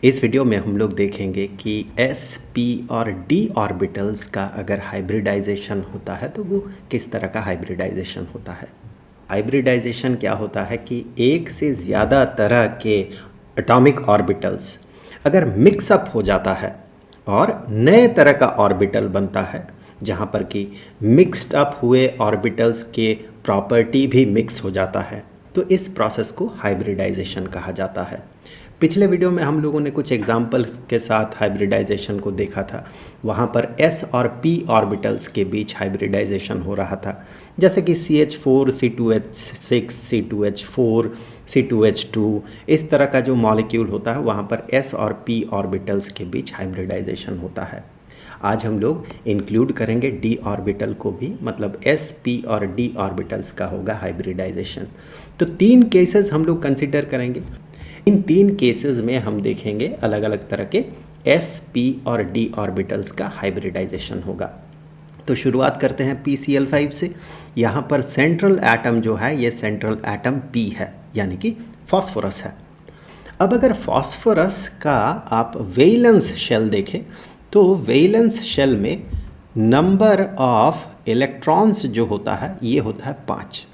इस वीडियो में हम लोग देखेंगे कि s, p और d ऑर्बिटल्स का अगर हाइब्रिडाइजेशन होता है तो वो किस तरह का हाइब्रिडाइजेशन होता है। हाइब्रिडाइजेशन क्या होता है कि एक से ज़्यादा तरह के एटॉमिक ऑर्बिटल्स अगर मिक्सअप हो जाता है और नए तरह का ऑर्बिटल बनता है, जहाँ पर कि मिक्स्ड अप हुए ऑर्बिटल्स के प्रॉपर्टी भी मिक्स हो जाता है, तो इस प्रोसेस को हाइब्रिडाइजेशन कहा जाता है। पिछले वीडियो में हम लोगों ने कुछ एग्जाम्पल्स के साथ हाइब्रिडाइजेशन को देखा था। वहाँ पर s और p ऑर्बिटल्स के बीच हाइब्रिडाइजेशन हो रहा था, जैसे कि CH4 C2H6 C2H4 C2H2, इस तरह का जो मॉलिक्यूल होता है वहाँ पर s और p ऑर्बिटल्स के बीच हाइब्रिडाइजेशन होता है। आज हम लोग इंक्लूड करेंगे d ऑर्बिटल को भी, मतलब s, p और d ऑर्बिटल्स का होगा हाइब्रिडाइजेशन। तो 3 केसेस हम लोग कंसिडर करेंगे। इन 3 केसेस में हम देखेंगे अलग अलग तरह के s, p और d ऑर्बिटल्स का हाइब्रिडाइजेशन होगा। तो शुरुआत करते हैं PCl5 से। यहाँ पर सेंट्रल एटम जो है ये सेंट्रल एटम p है, यानी कि फॉस्फोरस है। अब अगर फॉस्फोरस का आप वैलेंस शेल देखें तो वैलेंस शेल में नंबर ऑफ इलेक्ट्रॉन्स जो होता है ये होता है 5।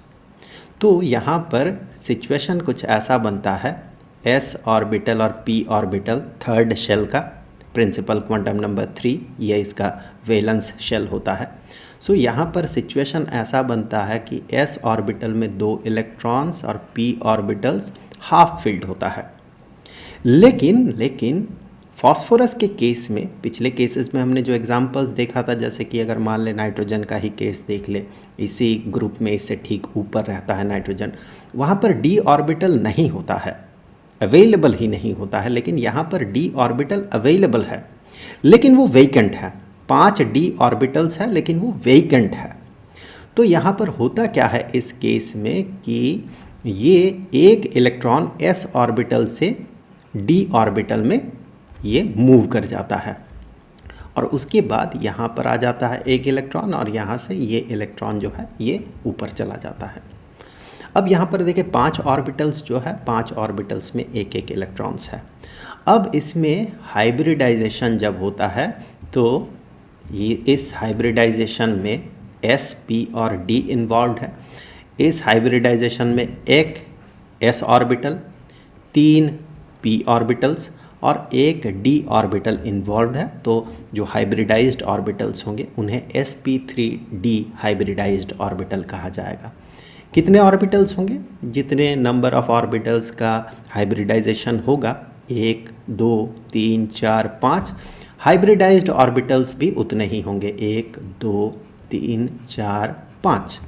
तो यहाँ पर सिचुएशन कुछ ऐसा बनता है, s ऑर्बिटल और p ऑर्बिटल थर्ड शेल का, प्रिंसिपल क्वांटम नंबर 3 ये इसका वैलेंस शेल होता है। सो यहाँ पर सिचुएशन ऐसा बनता है कि s ऑर्बिटल में 2 इलेक्ट्रॉन्स और p ऑर्बिटल्स हाफ फिल्ड होता है। लेकिन फॉस्फोरस के केस में, पिछले केसेस में हमने जो एग्जांपल्स देखा था, जैसे कि अगर मान ले नाइट्रोजन का ही केस देख ले, इसी ग्रुप में इससे ठीक ऊपर रहता है नाइट्रोजन, वहाँ पर d ऑर्बिटल नहीं होता है, अवेलेबल ही नहीं होता है। लेकिन यहाँ पर d ऑर्बिटल अवेलेबल है, लेकिन वो वेकेंट है। 5 d ऑर्बिटल्स है लेकिन वो वेकेंट है। तो यहाँ पर होता क्या है इस केस में कि ये एक इलेक्ट्रॉन s ऑर्बिटल से d ऑर्बिटल में ये मूव कर जाता है और उसके बाद यहाँ पर आ जाता है एक इलेक्ट्रॉन और यहाँ से ये इलेक्ट्रॉन जो है ये ऊपर चला जाता है। अब यहाँ पर देखिए 5 ऑर्बिटल्स जो है, 5 ऑर्बिटल्स में एक एक इलेक्ट्रॉन्स है। अब इसमें हाइब्रिडाइजेशन जब होता है तो ये इस हाइब्रिडाइजेशन में s, p और d इन्वॉल्व है। इस हाइब्रिडाइजेशन में एक s ऑर्बिटल, 3 p ऑर्बिटल्स और एक d ऑर्बिटल इन्वॉल्व है। तो जो हाइब्रिडाइज्ड ऑर्बिटल्स होंगे उन्हें sp3d हाइब्रिडाइज्ड ऑर्बिटल कहा जाएगा। कितने ऑर्बिटल्स होंगे? जितने नंबर ऑफ ऑर्बिटल्स का हाइब्रिडाइजेशन होगा, 1 2 3 4 5, हाइब्रिडाइज्ड ऑर्बिटल्स भी उतने ही होंगे, 1 2 3 4 5।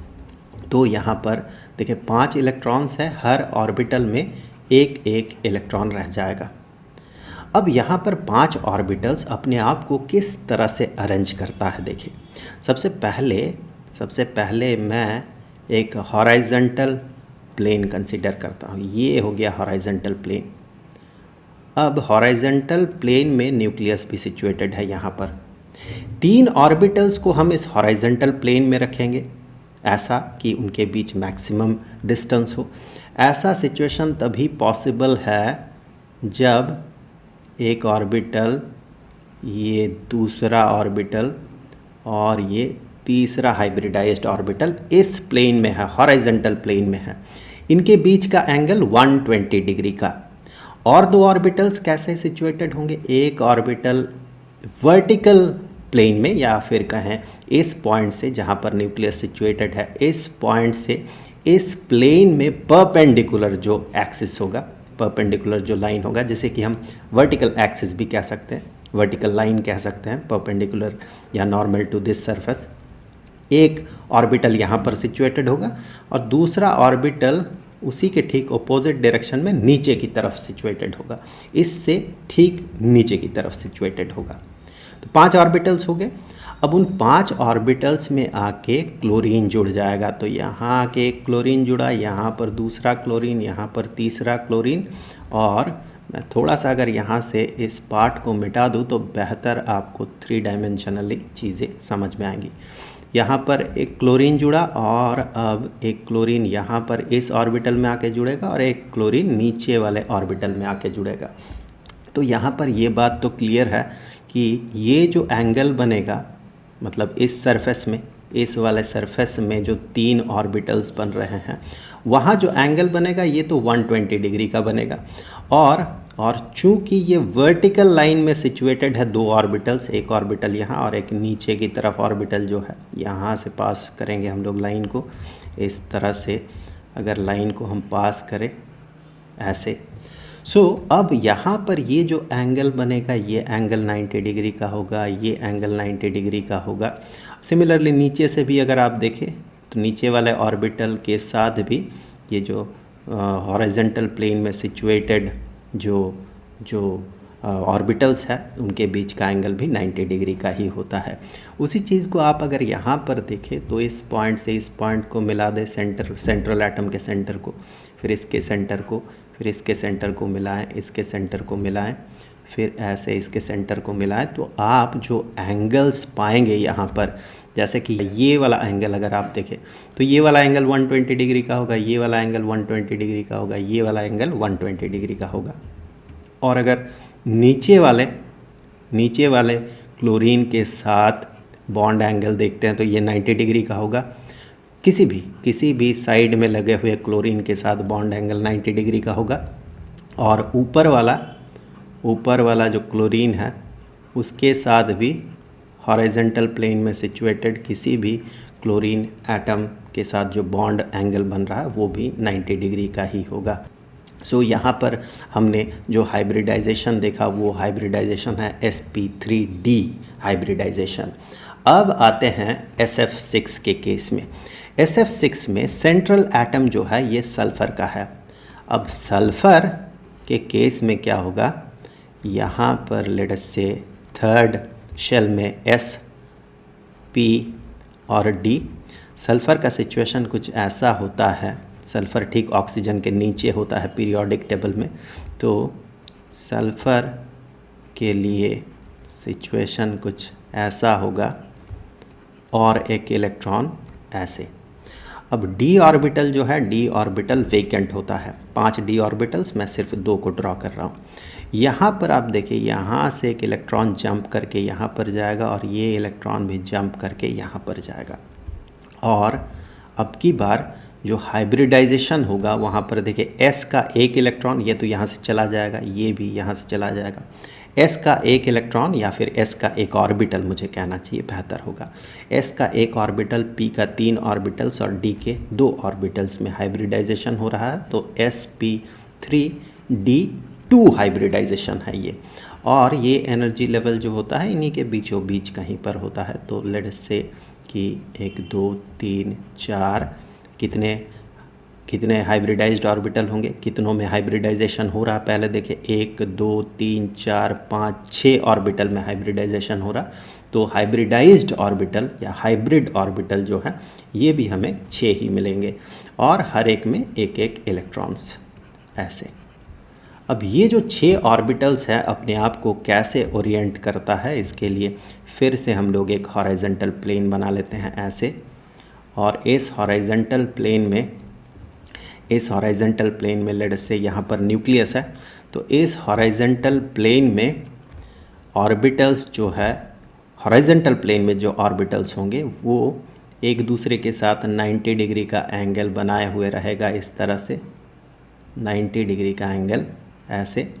तो यहाँ पर देखिए 5 इलेक्ट्रॉन्स है, हर ऑर्बिटल में एक एक इलेक्ट्रॉन रह जाएगा। अब यहाँ पर 5 ऑर्बिटल्स अपने आप को किस तरह से अरेंज करता है देखिए। सबसे पहले मैं एक हॉराइजेंटल प्लेन कंसीडर करता हूँ। ये हो गया हॉराइजेंटल प्लेन। अब हॉराइजेंटल प्लेन में न्यूक्लियस भी सिचुएटेड है। यहाँ पर 3 ऑर्बिटल्स को हम इस हॉराइजेंटल प्लेन में रखेंगे, ऐसा कि उनके बीच मैक्सिमम डिस्टेंस हो। ऐसा सिचुएशन तभी पॉसिबल है जब एक ऑर्बिटल, ये दूसरा ऑर्बिटल और ये तीसरा हाइब्रिडाइज्ड ऑर्बिटल इस प्लेन में है, हॉराइजेंटल प्लेन में है। इनके बीच का एंगल 120 डिग्री का। और 2 ऑर्बिटल्स कैसे सिचुएटेड होंगे? एक ऑर्बिटल वर्टिकल प्लेन में, या फिर कहें इस पॉइंट से जहाँ पर न्यूक्लियस सिचुएटेड है, इस पॉइंट से इस प्लेन में परपेंडिकुलर जो एक्सिस होगा, परपेंडिकुलर जो लाइन होगा, जिसे कि हम वर्टिकल एक्सिस भी कह सकते हैं, वर्टिकल लाइन कह सकते हैं, परपेंडिकुलर या नॉर्मल टू दिस सरफेस। एक ऑर्बिटल यहाँ पर सिचुएटेड होगा और दूसरा ऑर्बिटल उसी के ठीक अपोजिट डायरेक्शन में नीचे की तरफ सिचुएटेड होगा, इससे ठीक नीचे की तरफ सिचुएटेड होगा। तो 5 ऑर्बिटल्स हो गए। अब उन 5 ऑर्बिटल्स में आके क्लोरीन जुड़ जाएगा। तो यहाँ आके एक क्लोरीन जुड़ा, यहाँ पर दूसरा क्लोरीन, यहाँ पर तीसरा क्लोरीन। और मैं थोड़ा सा अगर यहाँ से इस पार्ट को मिटा दूँ तो बेहतर आपको 3 डायमेंशनली चीज़ें समझ में आएंगी। यहाँ पर एक क्लोरीन जुड़ा और अब एक क्लोरीन यहाँ पर इस ऑर्बिटल में आके जुड़ेगा और एक क्लोरीन नीचे वाले ऑर्बिटल में आके जुड़ेगा। तो यहाँ पर ये बात तो क्लियर है कि ये जो एंगल बनेगा, मतलब इस सरफेस में, इस वाले सरफेस में जो 3 ऑर्बिटल्स बन रहे हैं, वहाँ जो एंगल बनेगा ये तो 120 डिग्री का बनेगा। और चूंकि ये वर्टिकल लाइन में सिचुएटेड है 2 ऑर्बिटल्स, एक ऑर्बिटल यहाँ और एक नीचे की तरफ ऑर्बिटल जो है, यहाँ से पास करेंगे हम लोग लाइन को, इस तरह से अगर लाइन को हम पास करें ऐसे, अब यहाँ पर ये जो एंगल बनेगा ये एंगल 90 डिग्री का होगा, ये एंगल 90 डिग्री का होगा। सिमिलरली नीचे से भी अगर आप देखें तो नीचे वाले ऑर्बिटल के साथ भी ये जो हॉरिजॉन्टल प्लेन में सिचुएटेड जो ऑर्बिटल्स है उनके बीच का एंगल भी 90 डिग्री का ही होता है। उसी चीज़ को आप अगर यहाँ पर देखें तो इस पॉइंट से इस पॉइंट को मिला दे, सेंट्रल एटम के सेंटर को, फिर इसके सेंटर को, फिर इसके सेंटर को मिलाएं, इसके सेंटर को मिलाएं, फिर ऐसे इसके सेंटर को मिलाएं, तो आप जो एंगल्स पाएंगे यहाँ पर, जैसे कि ये वाला एंगल अगर आप देखें तो ये वाला एंगल 120 डिग्री का होगा, ये वाला एंगल 120 डिग्री का होगा, ये वाला एंगल 120 डिग्री का होगा। और अगर नीचे वाले क्लोरीन के साथ बॉन्ड एंगल देखते हैं तो ये 90 डिग्री का होगा। किसी भी साइड में लगे हुए क्लोरीन के साथ बॉन्ड एंगल 90 डिग्री का होगा। और ऊपर वाला जो क्लोरीन है उसके साथ भी हॉरिजॉन्टल प्लेन में सिचुएटेड किसी भी क्लोरीन एटम के साथ जो बॉन्ड एंगल बन रहा है वो भी 90 डिग्री का ही होगा। यहाँ पर हमने जो हाइब्रिडाइजेशन देखा वो हाइब्रिडाइजेशन है sp3d हाइब्रिडाइजेशन। अब आते हैं SF6 के केस में। SF6 में सेंट्रल एटम जो है ये सल्फ़र का है। अब सल्फ़र के केस में क्या होगा, यहाँ पर लेट अस से थर्ड शेल में S, P और D। सल्फ़र का सिचुएशन कुछ ऐसा होता है, सल्फ़र ठीक ऑक्सीजन के नीचे होता है पीरियोडिक टेबल में, तो सल्फ़र के लिए सिचुएशन कुछ ऐसा होगा और एक इलेक्ट्रॉन ऐसे। अब d ऑर्बिटल जो है, d ऑर्बिटल वेकेंट होता है, 5 d ऑर्बिटल्स, मैं सिर्फ 2 को ड्रॉ कर रहा हूँ। यहाँ पर आप देखिए, यहाँ से एक इलेक्ट्रॉन जंप करके यहाँ पर जाएगा और ये इलेक्ट्रॉन भी जंप करके यहाँ पर जाएगा। और अब की बार जो हाइब्रिडाइजेशन होगा वहाँ पर देखिए S का एक इलेक्ट्रॉन, ये तो यहाँ से चला जाएगा, ये भी यहाँ से चला जाएगा। S का एक इलेक्ट्रॉन या फिर S का एक ऑर्बिटल मुझे कहना चाहिए, बेहतर होगा। S का एक ऑर्बिटल, P का 3 ऑर्बिटल्स और D के 2 ऑर्बिटल्स में हाइब्रिडाइजेशन हो रहा है, तो sp3d2 हाइब्रिडाइजेशन है ये। और ये एनर्जी लेवल जो होता है इन्हीं के बीचों बीच कहीं पर होता है। तो लेट्स से कि 1 2 3 4 कितने हाइब्रिडाइज्ड ऑर्बिटल होंगे, कितनों में हाइब्रिडाइजेशन हो रहा है, पहले देखिए 1 2 3 4 5 6 ऑर्बिटल में हाइब्रिडाइजेशन हो रहा। तो हाइब्रिडाइज्ड ऑर्बिटल या हाइब्रिड ऑर्बिटल जो है ये भी हमें 6 ही मिलेंगे और हर एक में एक एक इलेक्ट्रॉन्स ऐसे। अब ये जो 6 ऑर्बिटल्स है अपने आप को कैसे ओरिएंट करता है, इसके लिए फिर से हम लोग एक हॉरिजॉन्टल प्लेन बना लेते हैं ऐसे। और इस हॉरिजॉन्टल प्लेन में लेट्स से यहाँ पर न्यूक्लियस है, तो इस हॉरिजॉन्टल प्लेन में ऑर्बिटल्स जो है, हॉरिजॉन्टल प्लेन में जो ऑर्बिटल्स होंगे वो एक दूसरे के साथ 90 डिग्री का एंगल बनाए हुए रहेगा, इस तरह से 90 डिग्री का एंगल ऐसे,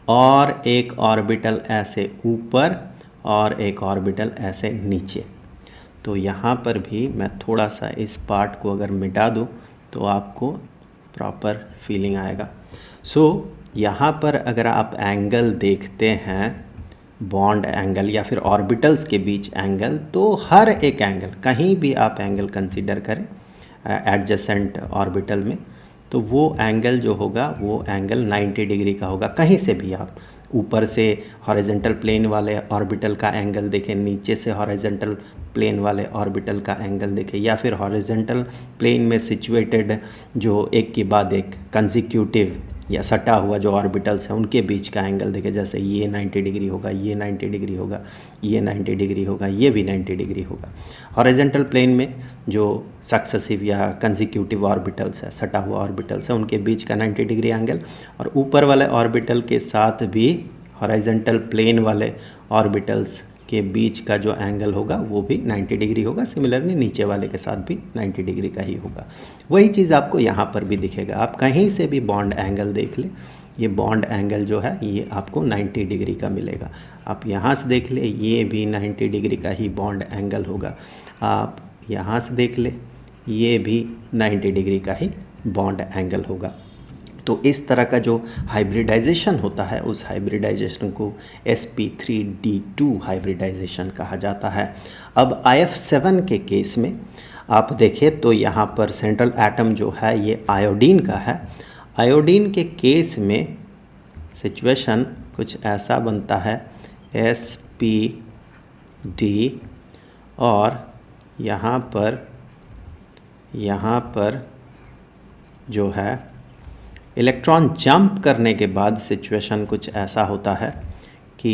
और एक ऑर्बिटल ऐसे ऊपर और एक ऑर्बिटल ऐसे नीचे। तो यहाँ पर भी मैं थोड़ा सा इस पार्ट को अगर मिटा दूँ तो आपको प्रॉपर फीलिंग आएगा। यहाँ पर अगर आप एंगल देखते हैं, बॉन्ड एंगल या फिर ऑर्बिटल्स के बीच एंगल, तो हर एक एंगल, कहीं भी आप एंगल कंसीडर करें एडजेसेंट ऑर्बिटल में, तो वो एंगल जो होगा वो एंगल 90 डिग्री का होगा। कहीं से भी आप ऊपर से हॉरिजॉन्टल प्लेन वाले ऑर्बिटल का एंगल देखें, नीचे से हॉरिजॉन्टल प्लेन वाले ऑर्बिटल का एंगल देखें, या फिर हॉरिजॉन्टल प्लेन में सिचुएटेड जो एक के बाद एक कंसेक्यूटिव या सटा हुआ जो ऑर्बिटल्स हैं उनके बीच का एंगल देखें, जैसे ये 90 डिग्री होगा, ये 90 डिग्री होगा, ये 90 डिग्री होगा, ये भी 90 डिग्री होगा। हॉरिजॉन्टल प्लेन में जो सक्सेसिव या कंसेक्यूटिव ऑर्बिटल्स है, सटा हुआ ऑर्बिटल्स है, उनके बीच का 90 डिग्री एंगल, और ऊपर वाले ऑर्बिटल के साथ भी हॉरिजॉन्टल प्लेन वाले ऑर्बिटल्स के बीच का जो एंगल होगा वो भी 90 डिग्री होगा। सिमिलरली नीचे वाले के साथ भी 90 डिग्री का ही होगा। वही चीज़ आपको यहाँ पर भी दिखेगा। आप कहीं से भी बॉन्ड एंगल देख ले, ये बॉन्ड एंगल जो है ये आपको 90 डिग्री का मिलेगा। आप यहाँ से देख ले, ये भी 90 डिग्री का ही बॉन्ड एंगल होगा। आप यहाँ से देख ले, ये भी 90 डिग्री का ही बॉन्ड एंगल होगा। तो इस तरह का जो हाइब्रिडाइजेशन होता है उस हाइब्रिडाइजेशन को sp3d2 हाइब्रिडाइजेशन कहा जाता है। अब IF7 के केस में आप देखें तो यहाँ पर सेंट्रल एटम जो है ये आयोडीन का है। आयोडीन के केस में सिचुएशन कुछ ऐसा बनता है sp और यहाँ पर जो है इलेक्ट्रॉन जंप करने के बाद सिचुएशन कुछ ऐसा होता है कि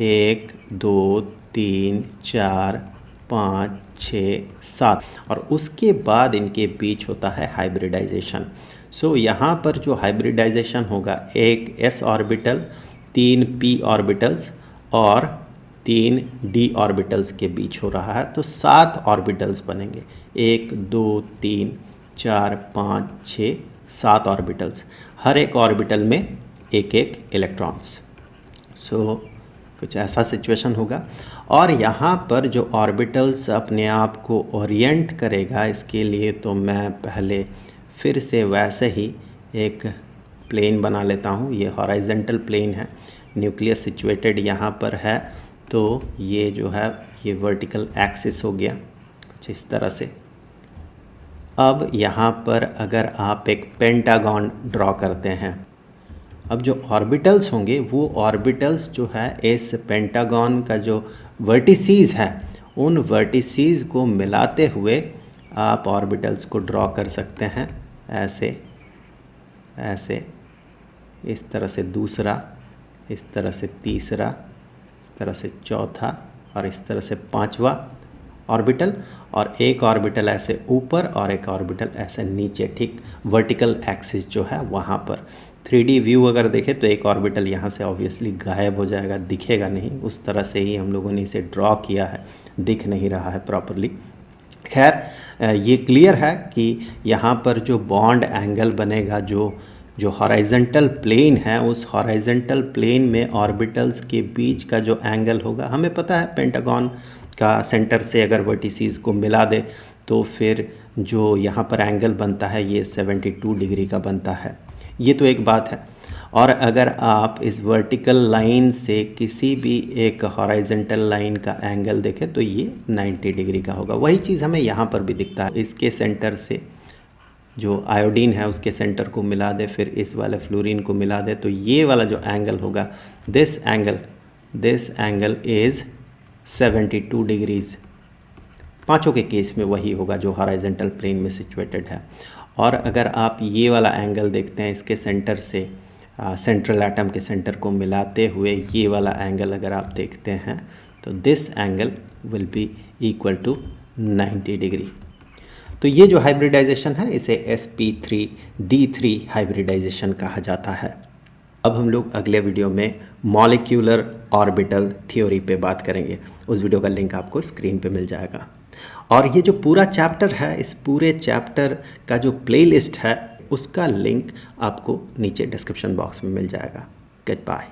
1 2 3 4 5 6 7 और उसके बाद इनके बीच होता है हाइब्रिडाइजेशन। सो यहाँ पर जो हाइब्रिडाइजेशन होगा, एक s ऑर्बिटल, 3 p ऑर्बिटल्स और 3 d ऑर्बिटल्स के बीच हो रहा है। तो 7 ऑर्बिटल्स बनेंगे, 1 2 3 4 5 6 7 ऑर्बिटल्स, हर एक ऑर्बिटल में एक एक इलेक्ट्रॉन्स। सो कुछ ऐसा सिचुएशन होगा। और यहाँ पर जो ऑर्बिटल्स अपने आप को ओरिएंट करेगा, इसके लिए तो मैं पहले फिर से वैसे ही एक प्लेन बना लेता हूँ। ये हॉरिजॉन्टल प्लेन है, न्यूक्लियस सिचुएटेड यहाँ पर है, तो ये जो है ये वर्टिकल एक्सिस हो गया कुछ इस तरह से। अब यहाँ पर अगर आप एक पेंटागन ड्रॉ करते हैं, अब जो ऑर्बिटल्स होंगे वो ऑर्बिटल्स जो है इस पेंटागन का जो वर्टिसीज़ है उन वर्टिसीज़ को मिलाते हुए आप ऑर्बिटल्स को ड्रॉ कर सकते हैं। ऐसे ऐसे, इस तरह से दूसरा, इस तरह से तीसरा, इस तरह से चौथा और इस तरह से पांचवा ऑर्बिटल, और एक ऑर्बिटल ऐसे ऊपर और एक ऑर्बिटल ऐसे नीचे, ठीक वर्टिकल एक्सिस जो है वहाँ पर। 3D व्यू अगर देखें तो एक ऑर्बिटल यहाँ से ऑब्वियसली गायब हो जाएगा, दिखेगा नहीं। उस तरह से ही हम लोगों ने इसे ड्रॉ किया है, दिख नहीं रहा है प्रॉपरली। खैर ये क्लियर है कि यहाँ पर जो बॉन्ड एंगल बनेगा, जो हॉरिजॉन्टल प्लेन है, उस हॉरिजॉन्टल प्लेन में ऑर्बिटल्स के बीच का जो एंगल होगा, हमें पता है पेंटागन का सेंटर से अगर वर्टिसीज़ को मिला दे तो फिर जो यहाँ पर एंगल बनता है ये 72 डिग्री का बनता है। ये तो एक बात है। और अगर आप इस वर्टिकल लाइन से किसी भी एक हॉरिजॉन्टल लाइन का एंगल देखें तो ये 90 डिग्री का होगा। वही चीज़ हमें यहाँ पर भी दिखता है। इसके सेंटर से जो आयोडीन है उसके सेंटर को मिला दे, फिर इस वाले फ्लोरीन को मिला दे, तो ये वाला जो एंगल होगा, दिस एंगल इज़ 72 डिग्रीज़। पांचों के केस में वही होगा जो हॉरिजॉन्टल प्लेन में सिचुएटेड है। और अगर आप ये वाला एंगल देखते हैं, इसके सेंटर से सेंट्रल एटम के सेंटर को मिलाते हुए ये वाला एंगल अगर आप देखते हैं तो this angle will be equal to 90 degree. तो ये जो हाइब्रिडाइजेशन है इसे sp3d3 हाइब्रिडाइजेशन कहा जाता है। अब हम लोग अगले वीडियो में मॉलिक्यूलर ऑर्बिटल थ्योरी पे बात करेंगे। उस वीडियो का लिंक आपको स्क्रीन पे मिल जाएगा। और ये जो पूरा चैप्टर है, इस पूरे चैप्टर का जो प्लेलिस्ट है उसका लिंक आपको नीचे डिस्क्रिप्शन बॉक्स में मिल जाएगा। Good bye.